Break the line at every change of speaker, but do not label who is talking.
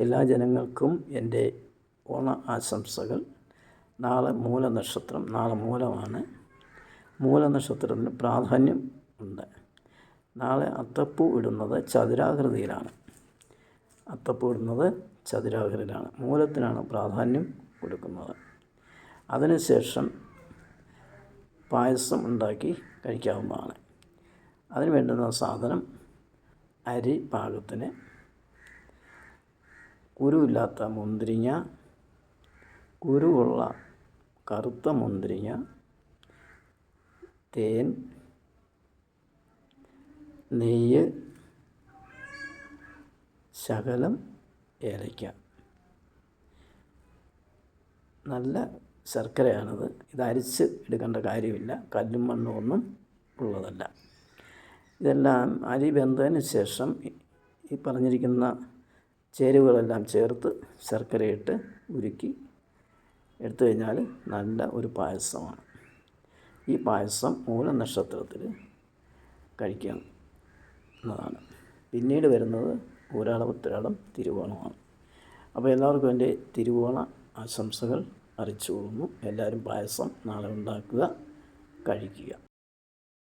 എല്ലാ ജനങ്ങൾക്കും എൻ്റെ ഓണ ആശംസകൾ. നാളെ മൂലനക്ഷത്രം, നാളെ മൂലമാണ്. മൂലനക്ഷത്രത്തിന് പ്രാധാന്യം ഉണ്ട്. നാളെ അത്തപ്പൂ ഇടുന്നത് ചതുരാകൃതിയിലാണ്. അത്തപ്പൂ ഇടുന്നത് ചതുരാകൃതിയിലാണ്. മൂലത്തിനാണ് പ്രാധാന്യം കൊടുക്കുന്നത്. അതിനുശേഷം പായസം ഉണ്ടാക്കി കഴിക്കാവുന്നതാണ്. അതിന് വേണ്ടുന്ന സാധനം: അരി പാകത്തിന്, കുരുവില്ലാത്ത മുന്തിരിങ്ങ, കുരുവുള്ള കറുത്ത മുന്തിരിങ്ങ, തേൻ, നെയ്യ്, ശകലം ഏലയ്ക്ക. നല്ല ശർക്കരയാണിത്. ഇത് അരിച്ച് എടുക്കേണ്ട കാര്യമില്ല. കല്ലും മണ്ണും ഒന്നും ഉള്ളതല്ല. ഇതെല്ലാം അരി വെന്തതിന് ശേഷം ഈ പറഞ്ഞിരിക്കുന്ന ചേരുവകളെല്ലാം ചേർത്ത് ശർക്കരയിട്ട് ഉരുക്കി എടുത്തു കഴിഞ്ഞാൽ നല്ല ഒരു പായസമാണ്. ഈ പായസം മൂലനക്ഷത്രത്തിൽ കഴിക്കാവുന്നതാണ്. പിന്നീട് വരുന്നത് ഊരാടം, ഉത്രാടം, തിരുവോണമാണ്. അപ്പോൾ എല്ലാവർക്കും എൻ്റെ തിരുവോണ ആശംസകൾ അറിയിച്ചു കൊള്ളുന്നു. എല്ലാവരും പായസം നാളെ ഉണ്ടാക്കുക, കഴിക്കുക.